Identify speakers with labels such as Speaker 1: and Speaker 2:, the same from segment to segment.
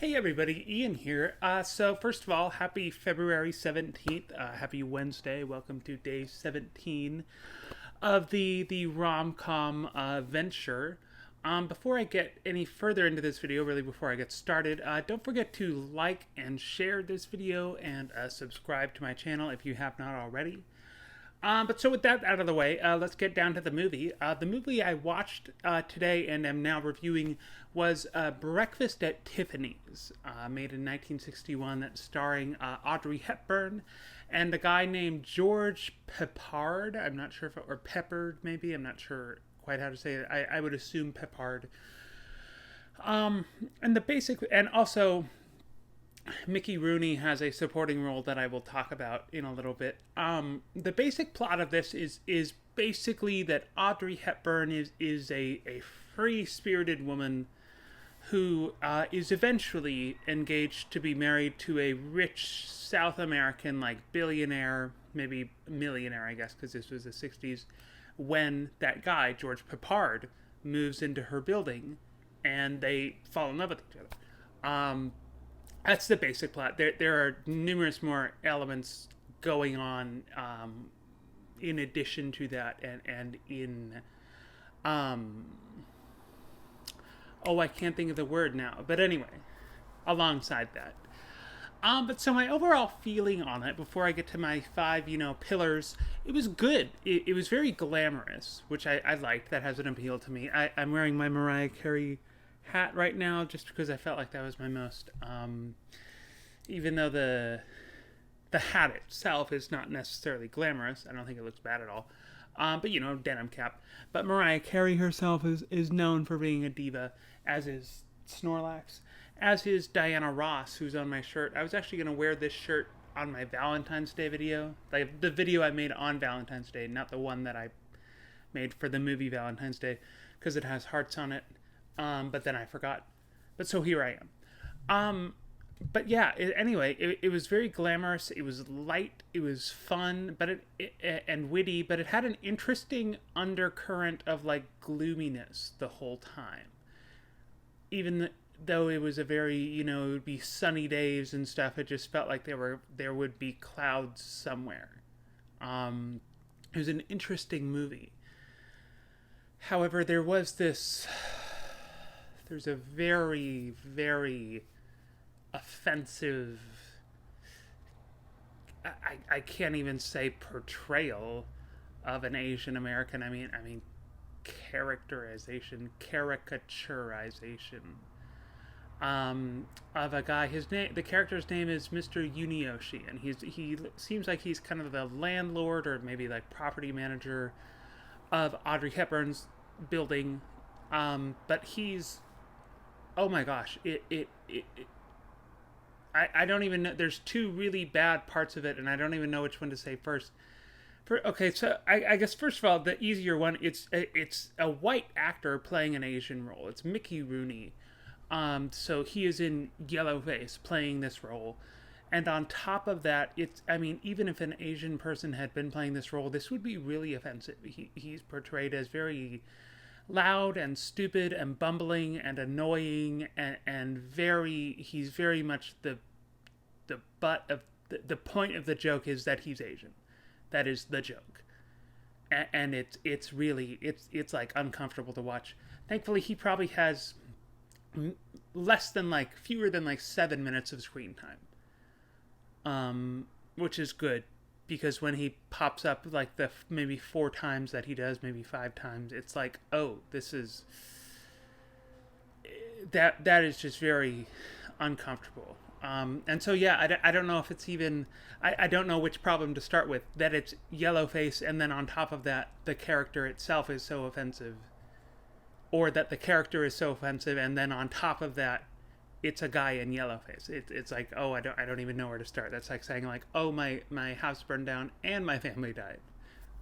Speaker 1: Hey everybody, Ian here. So first of all, happy February 17th. Happy Wednesday. Welcome to day 17 of the rom-com venture. Before I get any further into this video, really before I get started, don't forget to like and share this video and subscribe to my channel if you have not already. But so with that out of the way, let's get down to the movie. The movie I watched today and am now reviewing was Breakfast at Tiffany's, made in 1961, that's starring Audrey Hepburn and a guy named George Peppard. I'm not sure if or Peppard maybe. I'm not sure quite how to say it. I would assume Peppard. And the basic and also Mickey Rooney has a supporting role that I will talk about in a little bit. The basic plot of this is basically that Audrey Hepburn is a free-spirited woman who is eventually engaged to be married to a rich South American, like, billionaire, maybe millionaire, I guess, because this was the 60s, when that guy, George Peppard, moves into her building and they fall in love with each other. That's the basic plot. There are numerous more elements going on in addition to that, and in I can't think of the word now. But anyway, alongside that. But so my overall feeling on it, before I get to my five, pillars, it was good. It was very glamorous, which I liked. That has an appeal to me. I'm wearing my Mariah Carey hat right now just because I felt like that was my most even though the hat itself is not necessarily glamorous. I don't think it looks bad at all, but denim cap. But Mariah Carey herself is known for being a diva, as is Snorlax, as is Diana Ross, who's on my shirt. I was actually going to wear this shirt on my Valentine's Day video, like the video I made on Valentine's Day, not the one that I made for the movie Valentine's Day, because it has hearts on it. But then I forgot. But so here I am. But yeah, it was very glamorous. It was light. It was fun, but and witty. But it had an interesting undercurrent of like gloominess the whole time. Even though it was a very it would be sunny days and stuff, it just felt like there would be clouds somewhere. It was an interesting movie. However, there's a very, very offensive, I can't even say portrayal of an Asian American. I mean caricaturization of a guy. The character's name is Mr. Yunioshi, and he seems like he's kind of the landlord or maybe like property manager of Audrey Hepburn's building. But he's, oh my gosh, I don't even know. There's two really bad parts of it, and I don't even know which one to say first. So I guess first of all, the easier one, it's a white actor playing an Asian role. It's Mickey Rooney. So he is in yellowface playing this role. And on top of that, even if an Asian person had been playing this role, this would be really offensive. He's portrayed as very loud and stupid and bumbling and annoying and he's very much the butt of the point of the joke is that he's Asian. That is the joke. And it's really like uncomfortable to watch. Thankfully, he probably has fewer than 7 minutes of screen time. Which is good, because when he pops up like the maybe 4 times that he does, maybe 5 times, it's like, oh, this is that is just very uncomfortable. And so yeah, I don't know if it's even I don't know which problem to start with, that it's yellowface and then on top of that the character itself is so offensive, or that the character is so offensive and then on top of that it's a guy in yellowface. It's like, oh, I don't even know where to start. That's like saying like, oh, my house burned down and my family died.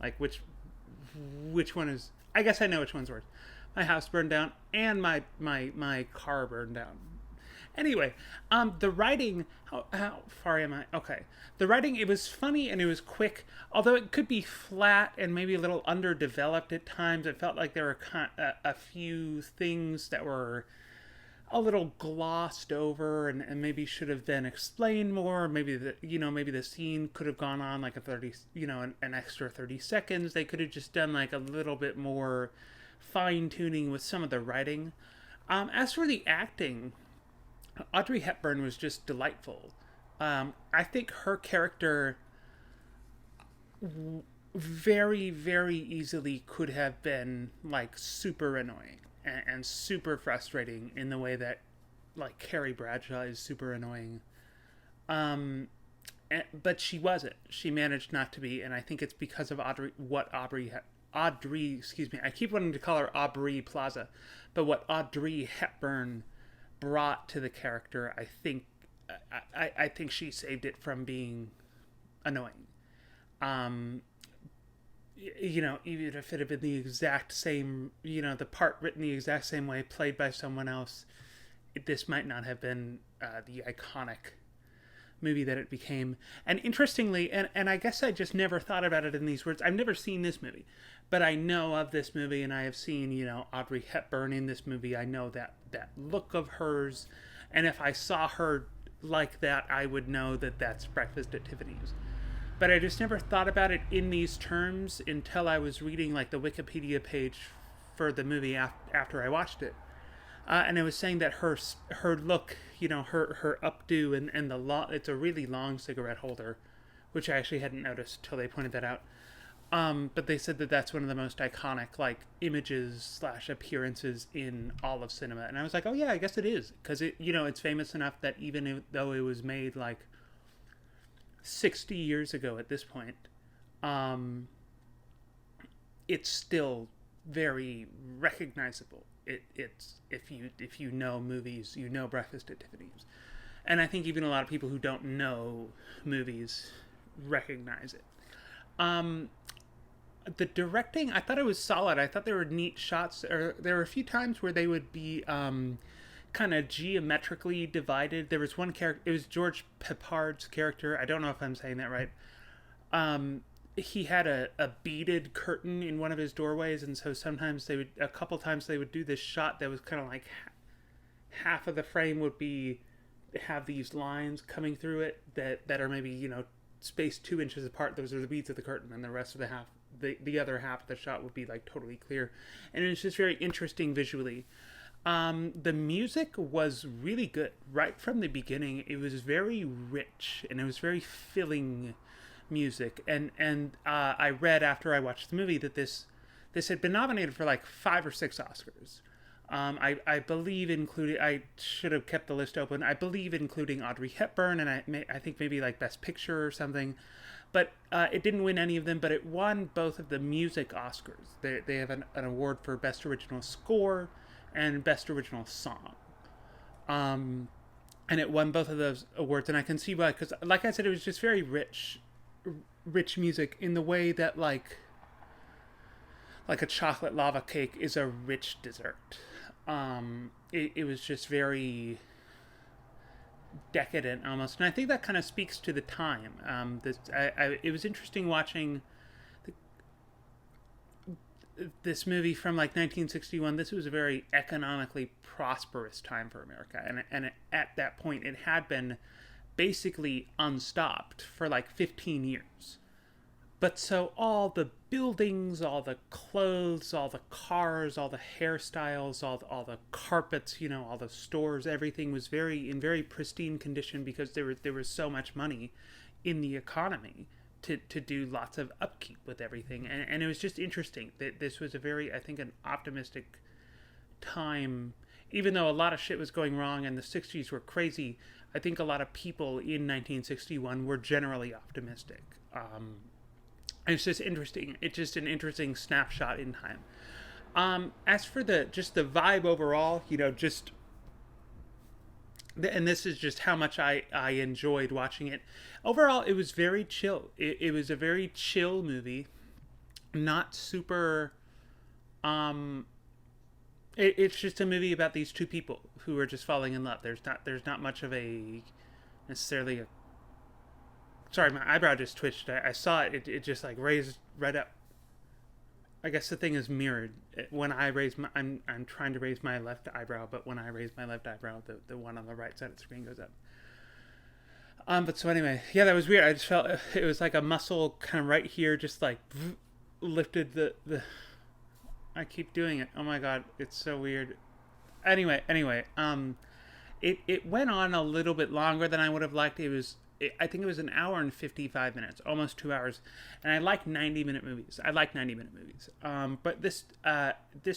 Speaker 1: Like which one is? I guess I know which one's worse. My house burned down and my car burned down. Anyway, the writing. How far am I? Okay, the writing. It was funny and it was quick. Although it could be flat and maybe a little underdeveloped at times. It felt like there were a few things that were a little glossed over, and maybe should have been explained more. Maybe maybe the scene could have gone on like a 30, an extra 30 seconds. They could have just done like a little bit more fine tuning with some of the writing. As for the acting, Audrey Hepburn was just delightful. I think her character very, very easily could have been like super annoying and super frustrating in the way that like Carrie Bradshaw is super annoying. But she wasn't. She managed not to be, and I think it's because of Audrey, excuse me. I keep wanting to call her Aubrey Plaza, but what Audrey Hepburn brought to the character, I think she saved it from being annoying. Um, Even if it had been the exact same, the part written the exact same way, played by someone else, this might not have been the iconic movie that it became. And interestingly, and I guess I just never thought about it in these words. I've never seen this movie, but I know of this movie, and I have seen, Audrey Hepburn in this movie. I know that look of hers, and if I saw her like that, I would know that that's Breakfast at Tiffany's. But I just never thought about it in these terms until I was reading like the Wikipedia page for the movie after I watched it. And it was saying that her look, her updo and it's a really long cigarette holder, which I actually hadn't noticed till they pointed that out. But they said that that's one of the most iconic like images / appearances in all of cinema, and I was like, oh yeah, I guess it is, because it's famous enough that though it was made like 60 years ago at this point, it's still very recognizable. It's if you know movies, Breakfast at Tiffany's, and I think even a lot of people who don't know movies recognize it. The directing, I thought it was solid. I thought there were neat shots. There were a few times where they would be kind of geometrically divided. There was one character. It was George Peppard's character. I don't know if I'm saying that right. He had a beaded curtain in one of his doorways, and so sometimes a couple times they would do this shot that was kind of like half of the frame would have these lines coming through it that are maybe spaced 2 inches apart. Those are the beads of the curtain, and the rest of the other half of the shot would be like totally clear, and it's just very interesting visually. The music was really good right from the beginning. It was very rich and it was very filling music, and I read after I watched the movie that this had been nominated for like 5 or 6 Oscars. I believe I should have kept the list open. I believe including Audrey Hepburn, and I think maybe like Best Picture or something. But it didn't win any of them, but it won both of the music Oscars. They have an award for Best Original Score and Best Original Song. And it won both of those awards, and I can see why, because like I said, it was just very rich music in the way that like a chocolate lava cake is a rich dessert. It was just very decadent almost, and I think that kind of speaks to the time. It was interesting watching this movie from like 1961. This was a very economically prosperous time for America, and at that point it had been basically unstopped for like 15 years. But so all the buildings, all the clothes, all the cars, all the hairstyles, all the carpets, all the stores, everything was in very pristine condition, because there was so much money in the economy to do lots of upkeep with everything. And it was just interesting that this was I think, an optimistic time. Even though a lot of shit was going wrong and the 60s were crazy, I think a lot of people in 1961 were generally optimistic. It's just interesting. It's just an interesting snapshot in time. As for the vibe overall, and this is just how much I enjoyed watching it. Overall, it was very chill. It was a very chill movie. Not super... it's just a movie about these two people who are just falling in love. There's not much of necessarily a... Sorry, my eyebrow just twitched. I saw it. It just like raised right up. I guess the thing is mirrored. When I raise my, I'm trying to raise my left eyebrow, but when I raise my left eyebrow, the one on the right side of the screen goes up. But so anyway, yeah, that was weird. I just felt it was like a muscle kind of right here, just like lifted the. I keep doing it. Oh my god, it's so weird. Anyway, it went on a little bit longer than I would have liked. I think it was an hour and 55 minutes, almost 2 hours. And I like 90-minute movies. I like 90-minute movies. But this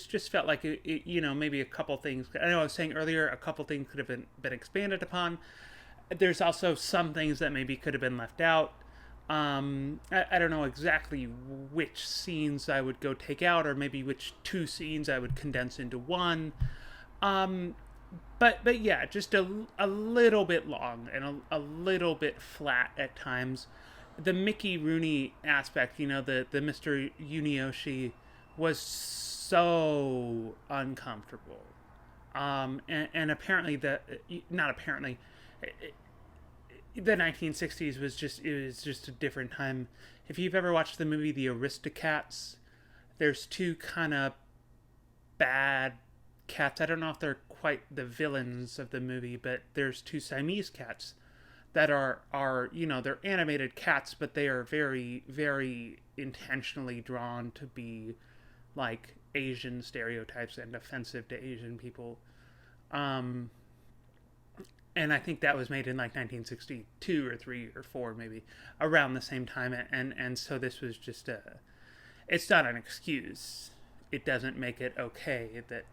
Speaker 1: just felt like maybe a couple things. I know I was saying earlier, a couple things could have been expanded upon. There's also some things that maybe could have been left out. I don't know exactly which scenes I would go take out, or maybe which two scenes I would condense into one. But yeah, just a little bit long and a little bit flat at times. The Mickey Rooney aspect, the Mr. Yunioshi, was so uncomfortable. And apparently not apparently, the 1960s was just a different time. If you've ever watched the movie The Aristocats, there's two kind of bad cats. I don't know if they're quite the villains of the movie, but there's two Siamese cats that are they're animated cats, but they are very, very intentionally drawn to be like Asian stereotypes and offensive to Asian people. And I think that was made in like 1962 or 3 or 4, maybe around the same time. And so this was just it's not an excuse. It doesn't make it okay that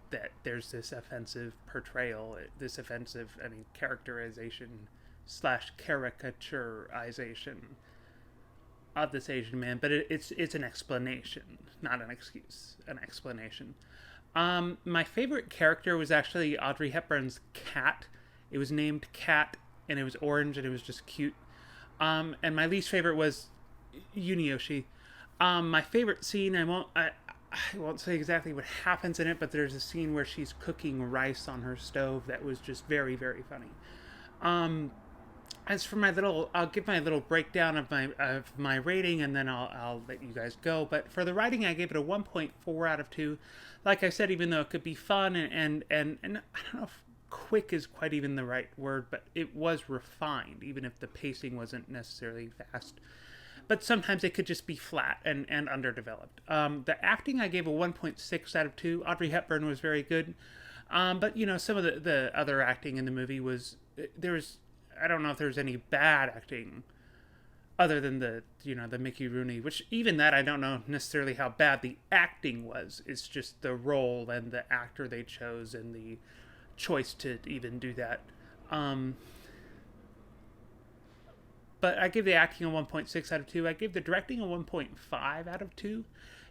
Speaker 1: there's this offensive portrayal, this offensive, characterization / caricaturization of this Asian man. But it's an explanation, not an excuse, an explanation. My favorite character was actually Audrey Hepburn's cat. It was named Cat, and it was orange, and it was just cute. And my least favorite was Yunioshi. My favorite scene, I won't say exactly what happens in it, but there's a scene where she's cooking rice on her stove that was just very, very funny. As for I'll give my little breakdown of my rating, and then I'll let you guys go. But for the writing, I gave it a 1.4 out of 2. Like I said, even though it could be fun and I don't know if quick is quite even the right word, but it was refined, even if the pacing wasn't necessarily fast. But sometimes it could just be flat and underdeveloped. The acting, I gave a 1.6 out of 2. Audrey Hepburn was very good. But, some of the other acting in the movie I don't know if there was any bad acting other than the Mickey Rooney, which even that I don't know necessarily how bad the acting was. It's just the role and the actor they chose and the choice to even do that. But I give the acting a 1.6 out of 2. I give the directing a 1.5 out of 2.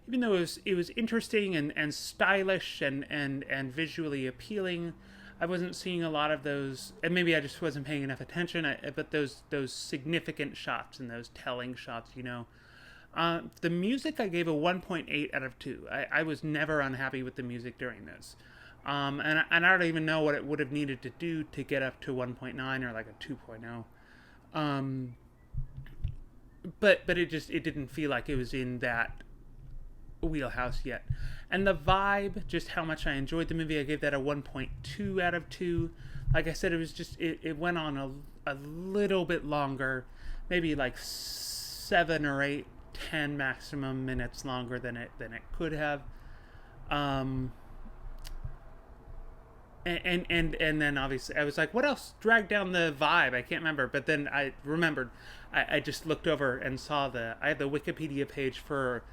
Speaker 1: Even though it was interesting and stylish and visually appealing, I wasn't seeing a lot of those, and maybe I just wasn't paying enough attention, but those significant shots and those telling shots, The music I gave a 1.8 out of 2. I was never unhappy with the music during this. And I don't even know what it would have needed to do to get up to 1.9 or like a 2.0. But it didn't feel like it was in that wheelhouse yet. And the vibe, just how much I enjoyed the movie, I gave that a 1.2 out of 2. Like I said, it was just it went on a little bit longer, maybe like 7 or 8, 10 maximum minutes longer than it could have. And then obviously I was like, what else dragged down the vibe? I can't remember. But then I remembered. I just looked over and saw I had the Wikipedia page for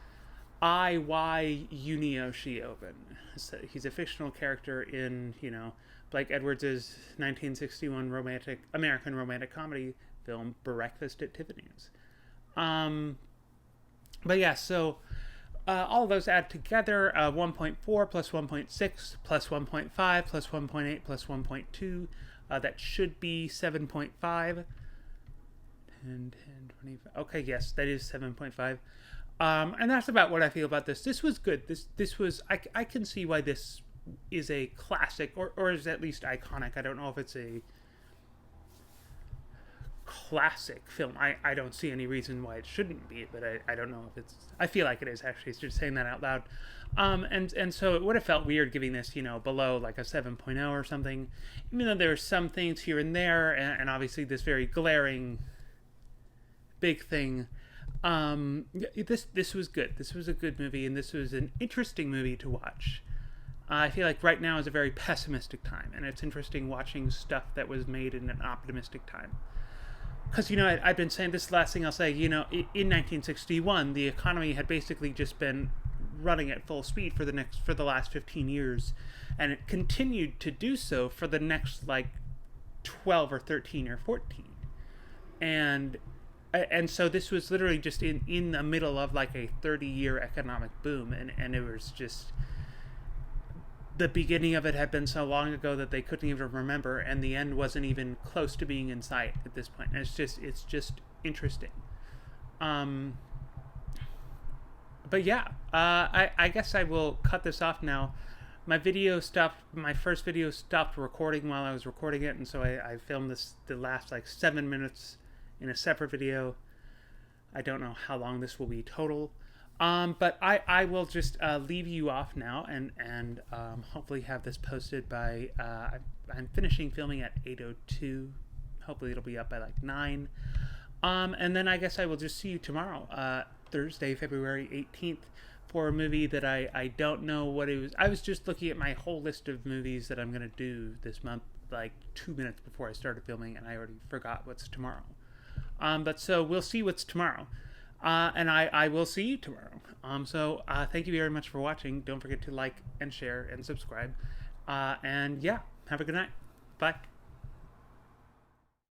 Speaker 1: I.Y. Yunioshi open. So he's a fictional character in, Blake Edwards' 1961 American romantic comedy film Breakfast at Tiffany's. But yeah, so all of those add together, 1.4 plus 1.6 plus 1.5 plus 1.8 plus 1.2. That should be 7.5. 10, 10, 25. Okay, yes, that is 7.5. And that's about what I feel about this. This was good. This was, I can see why this is a classic, or is at least iconic. I don't know if it's a classic film. I don't see any reason why it shouldn't be, but I don't know if it's, I feel like it is actually, it's just saying that out loud. And so it would have felt weird giving this, below like a 7.0 or something, even though there are some things here and there, and obviously this very glaring big thing. This was good. This was a good movie, and this was an interesting movie to watch. I feel like right now is a very pessimistic time, and it's interesting watching stuff that was made in an optimistic time. Because, I've been saying, this last thing I'll say, in 1961, the economy had basically just been running at full speed for the last 15 years, and it continued to do so for the next, 12 or 13 or 14. And so this was literally just in the middle of, a 30-year economic boom, and it was just... The beginning of it had been so long ago that they couldn't even remember, and the end wasn't even close to being in sight at this point. And it's just interesting. But yeah, I guess I will cut this off now. My first video stopped recording while I was recording it, and so I filmed the last 7 minutes in a separate video. I don't know how long this will be total. But I will just leave you off now, and hopefully have this posted by, I'm finishing filming at 8:02. Hopefully it'll be up by 9. And then I guess I will just see you tomorrow, Thursday, February 18th, for a movie that I don't know what it was. I was just looking at my whole list of movies that I'm going to do this month, 2 minutes before I started filming, and I already forgot what's tomorrow. But so we'll see what's tomorrow. And I will see you tomorrow. So thank you very much for watching. Don't forget to like and share and subscribe. And yeah, have a good night. Bye.